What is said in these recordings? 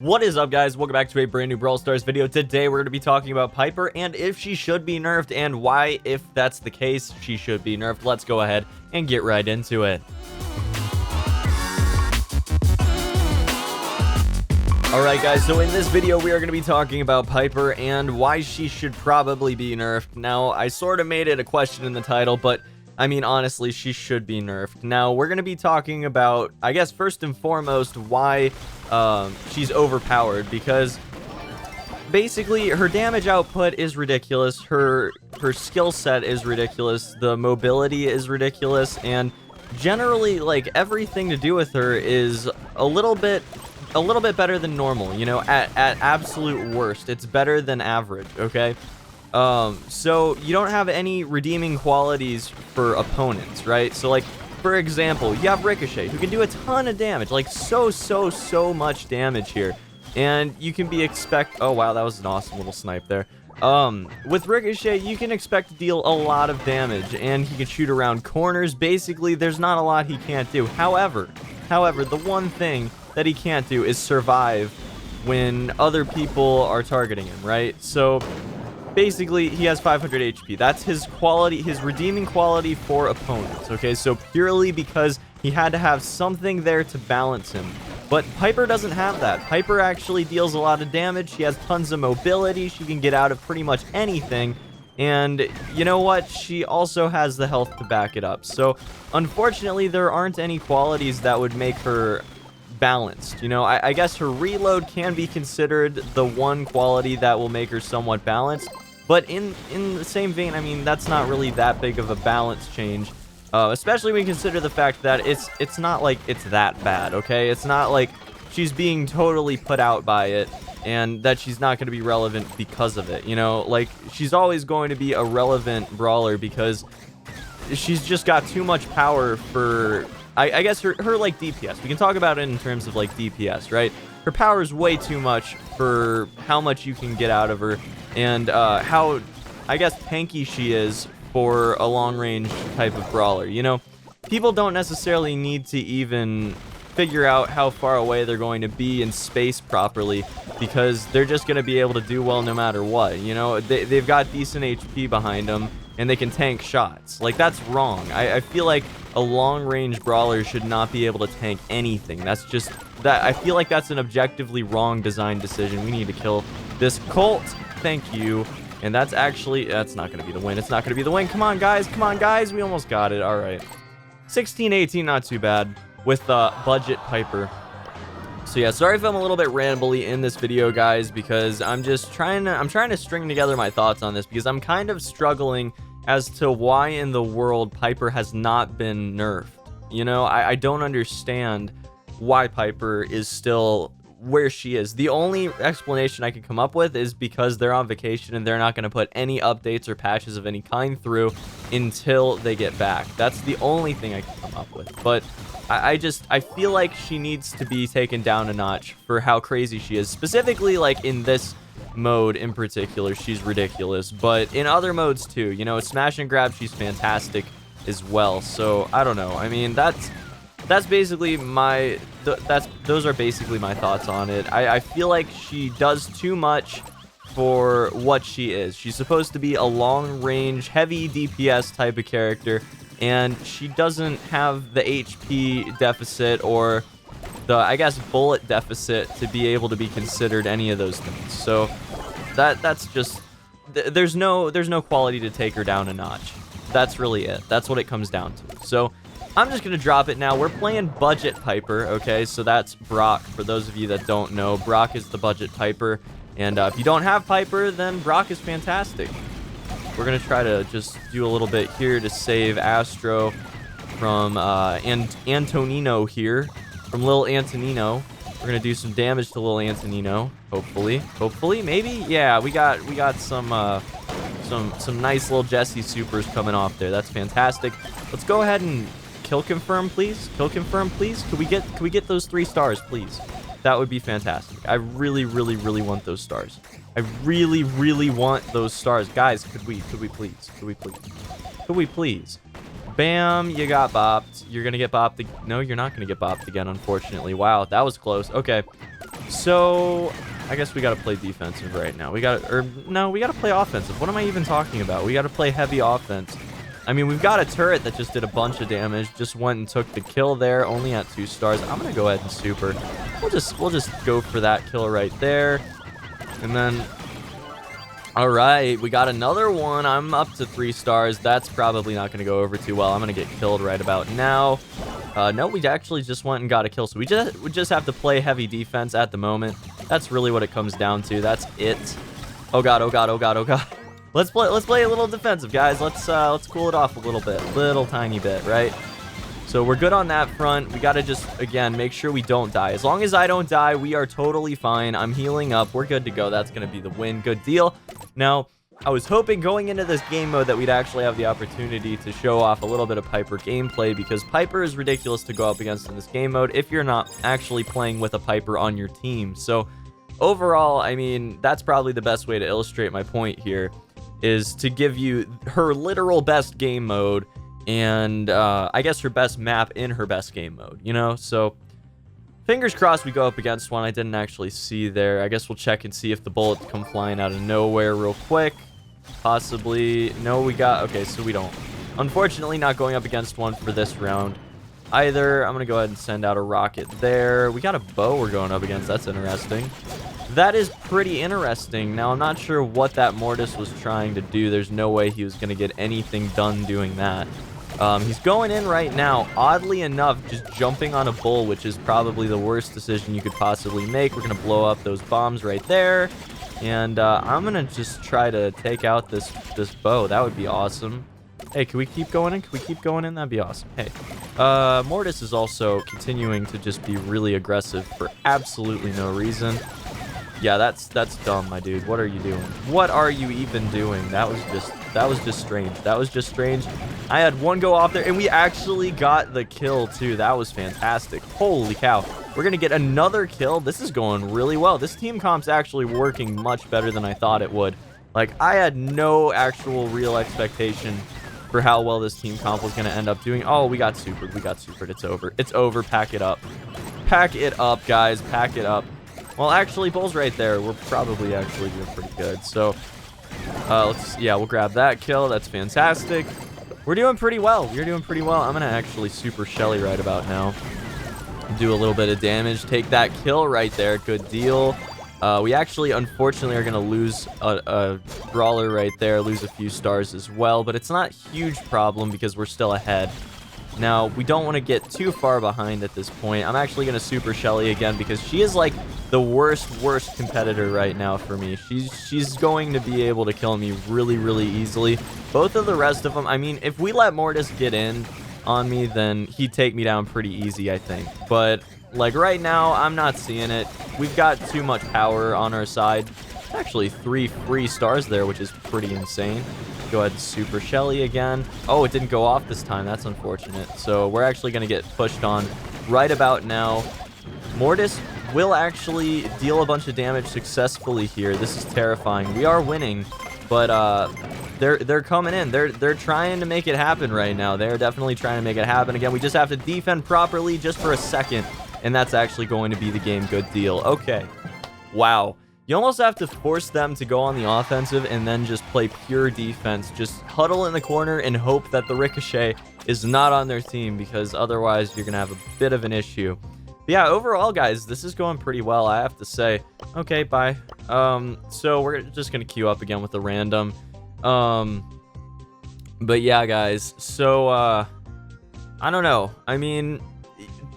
What is up, guys? Welcome back to a brand new Brawl Stars video. Today we're going to be talking about Piper and if she should be nerfed and why, if that's the case, she should be nerfed. Let's go ahead and get right into it. Alright guys, so in this video we are going to be talking about Piper and why she should probably be nerfed. Now, I sort of made it a question in the title, but I mean, honestly, she should be nerfed. Now, we're going to be talking about, I guess, first and foremost, why she's overpowered, because basically her damage output is ridiculous, her skill set is ridiculous, the mobility is ridiculous, and generally, like, everything to do with her is a little bit better than normal, you know, at absolute worst. It's better than average, okay? So you don't have any redeeming qualities for opponents, right? So, like, for example, you have Ricochet, who can do a ton of damage, like so much damage here, and you can be oh wow, that was an awesome little snipe there. With Ricochet, you can expect to deal a lot of damage, and he can shoot around corners. Basically, there's not a lot he can't do. However, the one thing that he can't do is survive when other people are targeting him, right? So basically, he has 500 HP. That's his quality, his redeeming quality for opponents, okay? So purely because he had to have something there to balance him. But Piper doesn't have that. Piper actually deals a lot of damage. She has tons of mobility. She can get out of pretty much anything. And you know what? She also has the health to back it up. So unfortunately, there aren't any qualities that would make her balanced. You know, I guess her reload can be considered the one quality that will make her somewhat balanced. But in the same vein, I mean, that's not really that big of a balance change, especially when you consider the fact that it's not like it's that bad, okay? It's not like she's being totally put out by it and that she's not going to be relevant because of it, you know? Like, she's always going to be a relevant brawler because she's just got too much power for, I guess, her like, DPS. We can talk about it in terms of, like, DPS, right? Her power is way too much for how much you can get out of her and how, I guess, tanky she is for a long-range type of brawler. You know, people don't necessarily need to even figure out how far away they're going to be in space properly because they're just going to be able to do well no matter what. You know, they've got decent HP behind them and they can tank shots. Like, that's wrong. I feel like a long-range brawler should not be able to tank anything. That's just that. I feel like that's an objectively wrong design decision. We need to kill this Colt. Thank you. And that's not going to be the win. It's not going to be the win. Come on, guys. Come on, guys. We almost got it. All right. 16-18, not too bad with budget Piper. So yeah, sorry if I'm a little bit rambly in this video, guys, because I'm trying to string together my thoughts on this because I'm kind of struggling as to why in the world Piper has not been nerfed. You know, I don't understand why Piper is still where she is. The only explanation I can come up with is because they're on vacation and they're not going to put any updates or patches of any kind through until they get back. That's the only thing I can come up with. But I feel like she needs to be taken down a notch for how crazy she is. Specifically, like, in this mode in particular, she's ridiculous. But in other modes too, you know, smash and grab, she's fantastic as well. So I don't know. I mean, that's basically those are basically my thoughts on it. I feel like she does too much for what she is. She's supposed to be a long-range, heavy DPS type of character, and she doesn't have the HP deficit or the, I guess, bullet deficit to be able to be considered any of those things. So that's just, there's no quality to take her down a notch. That's really it. That's what it comes down to. So I'm just going to drop it now. We're playing budget Piper, okay? So that's Brock. For those of you that don't know, Brock is the budget Piper. And if you don't have Piper, then Brock is fantastic. We're going to try to just do a little bit here to save Astro from Antonino here. From Lil Antonino. We're going to do some damage to Lil Antonino, hopefully. Hopefully, maybe? Yeah, we got some nice little Jesse supers coming off there. That's fantastic. Let's go ahead and kill confirm, please. Kill confirm, please. Could we get those 3 stars, please? That would be fantastic. I really want those stars. I really want those stars. Guys, could we please? Could we please? Bam, you got bopped. You're gonna get bopped. No, you're not gonna get bopped again, unfortunately. Wow, that was close. Okay. So I guess we got to play defensive right now. We got to play offensive. What am I even talking about? We got to play heavy offense. I mean, we've got a turret that just did a bunch of damage. Just went and took the kill there, only at 2 stars. I'm gonna go ahead and super. We'll just go for that kill right there, and then. All right, we got another one. I'm up to 3 stars. That's probably not going to go over too well. I'm going to get killed right about now. No, we actually just went and got a kill. So we just have to play heavy defense at the moment. That's really what it comes down to. That's it. Oh god, oh god, oh god, oh god. Let's play a little defensive, guys. Let's cool it off a little bit, little tiny bit, right? So we're good on that front. We got to just, again, make sure we don't die. As long as I don't die, we are totally fine. I'm healing up. We're good to go. That's going to be the win. Good deal. Now, I was hoping going into this game mode that we'd actually have the opportunity to show off a little bit of Piper gameplay, because Piper is ridiculous to go up against in this game mode if you're not actually playing with a Piper on your team. So overall, I mean, that's probably the best way to illustrate my point here, is to give you her literal best game mode and I guess her best map in her best game mode, you know? So fingers crossed we go up against one I didn't actually see there. I guess we'll check and see if the bullets come flying out of nowhere real quick. Possibly. No, we got... Okay, so we don't. Unfortunately, not going up against one for this round either. I'm going to go ahead and send out a rocket there. We got a bow we're going up against. That's interesting. That is pretty interesting. Now, I'm not sure what that Mortis was trying to do. There's no way he was going to get anything done doing that. He's going in right now, oddly enough, just jumping on a bull, which is probably the worst decision you could possibly make. We're going to blow up those bombs right there, and I'm going to just try to take out this bow. That would be awesome. Hey, can we keep going in? Can we keep going in? That'd be awesome. Hey, Mortis is also continuing to just be really aggressive for absolutely no reason. Yeah, that's dumb, my dude. What are you doing? What are you even doing? That was just strange. That was just strange. I had one go off there, and we actually got the kill, too. That was fantastic. Holy cow. We're going to get another kill. This is going really well. This team comp's actually working much better than I thought it would. Like, I had no actual real expectation for how well this team comp was going to end up doing. Oh, we got supered. We got supered. It's over. It's over. Pack it up. Pack it up, guys. Pack it up. Well, actually, Bull's right there. We're probably actually doing pretty good. So, we'll grab that kill. That's fantastic. We're doing pretty well. We're doing pretty well. I'm going to actually super Shelly right about now. Do a little bit of damage. Take that kill right there. Good deal. We actually, unfortunately, are going to lose a brawler right there. Lose a few stars as well. But it's not a huge problem because we're still ahead. Now, we don't want to get too far behind at this point. I'm actually going to super Shelly again because she is like the worst competitor right now for me. She's going to be able to kill me really easily. Both of the rest of them, I mean, if we let Mortis get in on me, then he'd take me down pretty easy, I think. But like right now, I'm not seeing it. We've got too much power on our side. Actually, 3 free stars there, which is pretty insane. Go ahead and super Shelly again. Oh, it didn't go off this time. That's unfortunate. So we're actually going to get pushed on right about now. Mortis will actually deal a bunch of damage successfully here. This is terrifying. We are winning, but they're coming in. They're trying to make it happen right now. They're definitely trying to make it happen. Again, we just have to defend properly just for a second, and that's actually going to be the game. Good deal. Okay. Wow. You almost have to force them to go on the offensive and then just play pure defense. Just huddle in the corner and hope that the Ricochet is not on their team, because otherwise you're going to have a bit of an issue. But yeah, overall, guys, this is going pretty well, I have to say. Okay, bye. So we're just going to queue up again with the random. But yeah, guys, so I don't know. I mean,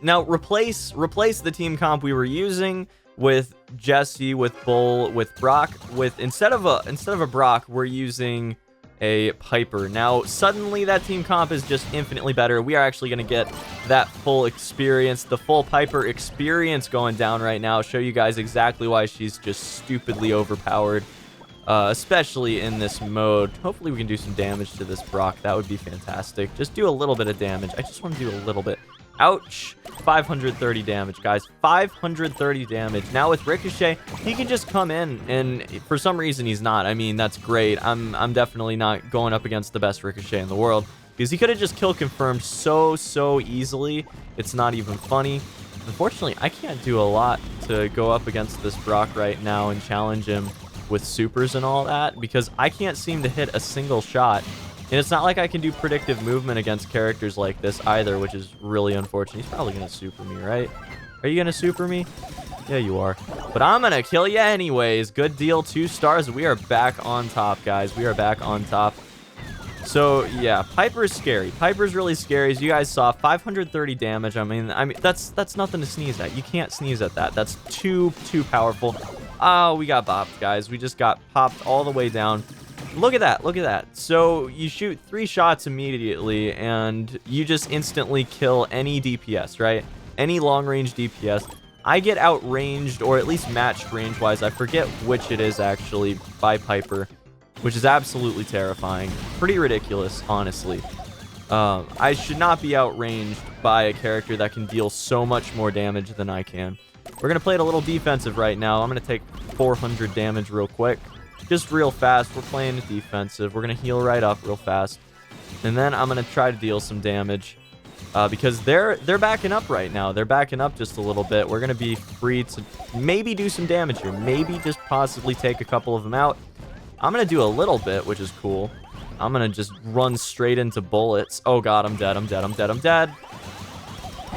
now replace the team comp we were using with Jesse, with Bull, with Brock. With instead of a Brock, we're using a Piper. Now suddenly that team comp is just infinitely better. We are actually going to get that full experience, the full Piper experience going down right now. Show you guys exactly why she's just stupidly overpowered, especially in this mode. Hopefully we can do some damage to this Brock. That would be fantastic. Just do a little bit of damage. I just want to do a little bit. Ouch. 530 damage, guys. 530 damage. Now with Ricochet, he can just come in, and for some reason he's not. I mean, that's great. I'm definitely not going up against the best Ricochet in the world, because he could have just kill confirmed so easily. It's not even funny. Unfortunately, I can't do a lot to go up against this Brock right now and challenge him with supers and all that, because I can't seem to hit a single shot. And it's not like I can do predictive movement against characters like this either, which is really unfortunate. He's probably going to super me, right? Are you going to super me? Yeah, you are. But I'm going to kill you anyways. Good deal, 2 stars. We are back on top, guys. We are back on top. So, yeah, Piper's scary. Piper's really scary. As you guys saw, 530 damage. I mean, that's nothing to sneeze at. You can't sneeze at that. That's too powerful. Oh, we got bopped, guys. We just got popped all the way down. Look at that. Look at that. So you shoot 3 shots immediately, and you just instantly kill any DPS, right? Any long-range DPS. I get outranged, or at least matched range-wise. I forget which it is, actually, by Piper, which is absolutely terrifying. Pretty ridiculous, honestly. I should not be outranged by a character that can deal so much more damage than I can. We're going to play it a little defensive right now. I'm going to take 400 damage real quick. Just real fast. We're playing it defensive. We're going to heal right up real fast. And then I'm going to try to deal some damage. Because they're backing up right now. They're backing up just a little bit. We're going to be free to maybe do some damage here. Maybe just possibly take a couple of them out. I'm going to do a little bit, which is cool. I'm going to just run straight into bullets. Oh, God, I'm dead. I'm dead. I'm dead. I'm dead.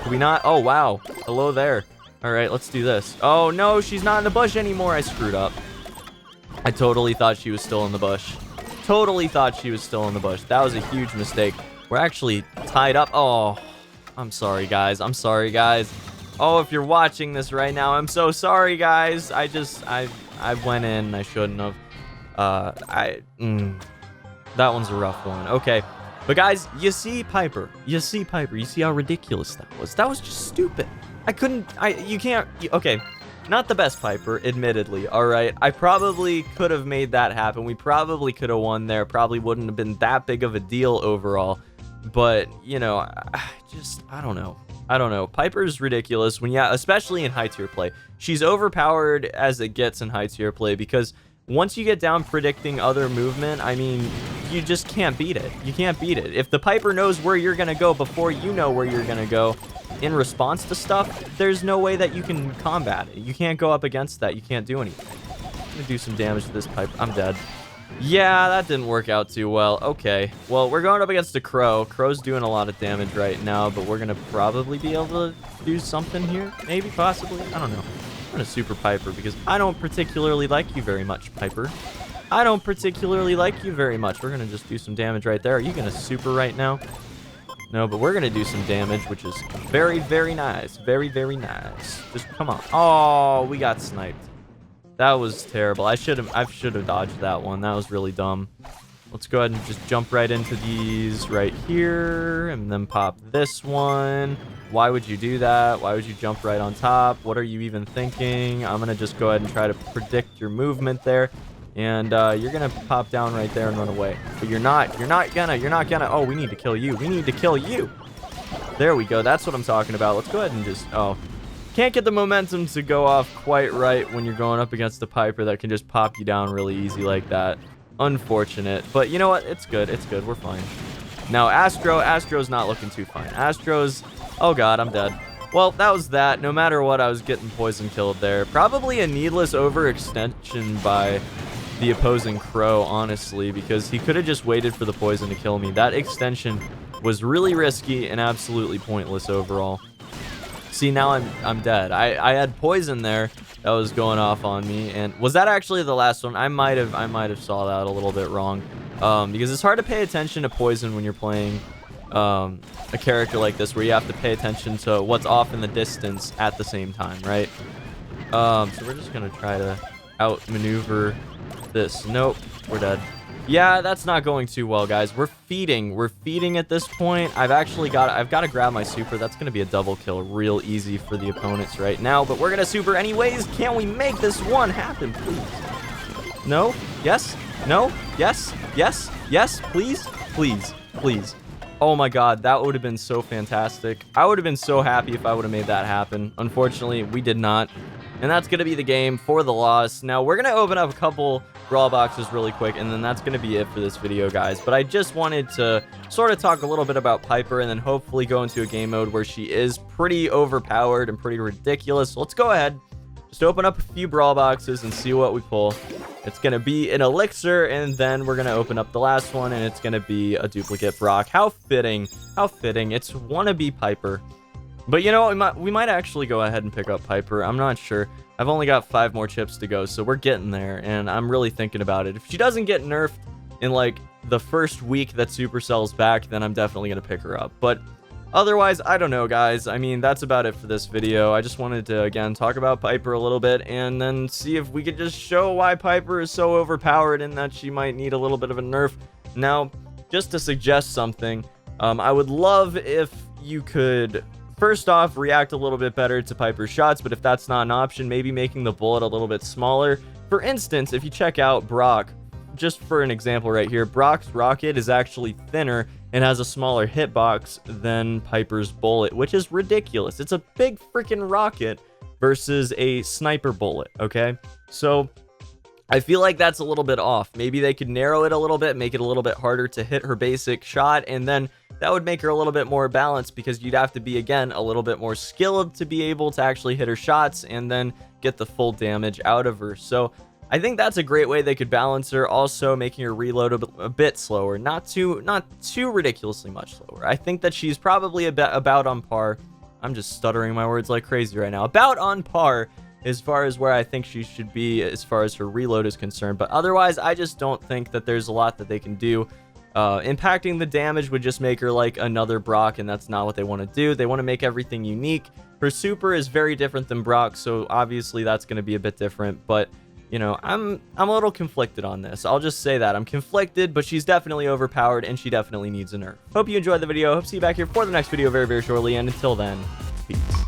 Can we not? Oh, wow. Hello there. All right, let's do this. Oh, no, she's not in the bush anymore. I screwed up. I totally thought she was still in the bush. Totally thought she was still in the bush. That was a huge mistake. We're actually tied up. Oh, I'm sorry, guys. I'm sorry, guys. Oh, if you're watching this right now, I'm so sorry, guys. I went in. I shouldn't have. That one's a rough one. Okay. But, guys, you see Piper. You see Piper. You see how ridiculous that was. That was just stupid. Okay. Not the best Piper, admittedly, all right? I probably could have made that happen. We probably could have won there. Probably wouldn't have been that big of a deal overall. But, you know, I don't know. I don't know. Piper's ridiculous especially in high tier play. She's overpowered as it gets in high tier play because once you get down predicting other movement, I mean, you just can't beat it. You can't beat it. If the Piper knows where you're going to go before you know where you're going to go in response to stuff, there's no way that you can combat it. You can't go up against that. You can't do anything. I'm going to do some damage to this Piper. I'm dead. Yeah, that didn't work out too well. Okay. Well, we're going up against a Crow. Crow's doing a lot of damage right now, but we're going to probably be able to do something here. Maybe, possibly. I don't know. I'm going to super Piper because I don't particularly like you very much, Piper. I don't particularly like you very much. We're going to just do some damage right there. Are you going to super right now? No, but we're going to do some damage, which is very, very nice. Very, very nice. Just come on. Oh, we got sniped. That was terrible. I should have dodged that one. That was really dumb. Let's go ahead and just jump right into these right here and then pop this one. Why would you do that? Why would you jump right on top? What are you even thinking? I'm going to just go ahead and try to predict your movement there. And you're going to pop down right there and run away. But you're not gonna. Oh, we need to kill you. We need to kill you. There we go. That's what I'm talking about. Let's go ahead and just, can't get the momentum to go off quite right when you're going up against a Piper that can just pop you down really easy like that. Unfortunate. But you know what? It's good. It's good. We're fine. Now, Astro's not looking too fine. Astro's, oh God, I'm dead. Well, that was that. No matter what, I was getting poison killed there. Probably a needless overextension by the opposing Crow, honestly, because he could have just waited for the poison to kill me. That extension was really risky and absolutely pointless overall. See, now I'm dead. I had poison there that was going off on me, and was that actually the last one? I might have saw that a little bit wrong, because it's hard to pay attention to poison when you're playing a character like this, where you have to pay attention to what's off in the distance at the same time, right? So we're just gonna try to outmaneuver this. Nope, we're dead. Yeah, that's not going too well, guys. We're feeding at this point. I've got to grab my super. That's going to be a double kill real easy for the opponents right now, but we're going to super anyways. Can we make this one happen, please? No? Yes? No? Yes? Yes? Yes? Please? Please. Please. Oh my God, that would have been so fantastic. I would have been so happy if I would have made that happen. Unfortunately, we did not. and that's going to be the game for the loss. Now, we're going to open up a couple Brawl boxes really quick, and then that's going to be it for this video, guys. But I just wanted to sort of talk a little bit about Piper, and then hopefully go into a game mode where she is pretty overpowered and pretty ridiculous. So let's go ahead, just open up a few Brawl boxes and see what we pull. It's going to be an Elixir, and then we're going to open up the last one, and it's going to be a duplicate Brock. How fitting. How fitting. It's wannabe Piper. But you know, we might actually go ahead and pick up Piper. I'm not sure. I've only got 5 more chips to go, so we're getting there, and I'm really thinking about it. If she doesn't get nerfed in, like, the first week that Supercell's back, then I'm definitely going to pick her up. But otherwise, I don't know, guys. I mean, that's about it for this video. I just wanted to, again, talk about Piper a little bit, and then see if we could just show why Piper is so overpowered and that she might need a little bit of a nerf. Now, just to suggest something, I would love if you could, first off, react a little bit better to Piper's shots, but if that's not an option, maybe making the bullet a little bit smaller. For instance, if you check out Brock, just for an example right here, Brock's rocket is actually thinner and has a smaller hitbox than Piper's bullet, which is ridiculous. It's a big freaking rocket versus a sniper bullet, okay? So I feel like that's a little bit off. Maybe they could narrow it a little bit, make it a little bit harder to hit her basic shot, and then that would make her a little bit more balanced, because you'd have to be, again, a little bit more skilled to be able to actually hit her shots and then get the full damage out of her. So I think that's a great way they could balance her, also making her reload a bit slower, not too ridiculously much slower. I think that she's probably about on par. I'm just stuttering my words like crazy right now. About on par as far as where I think she should be as far as her reload is concerned. But otherwise, I just don't think that there's a lot that they can do. Impacting the damage would just make her like another Brock, and that's not what they want to do. They want to make everything unique. Her super is very different than Brock, so obviously that's going to be a bit different. But you know, I'm a little conflicted on this. I'll just say that. I'm conflicted, but she's definitely overpowered, and she definitely needs a nerf. Hope you enjoyed the video. Hope to see you back here for the next video very, very shortly, and until then, peace.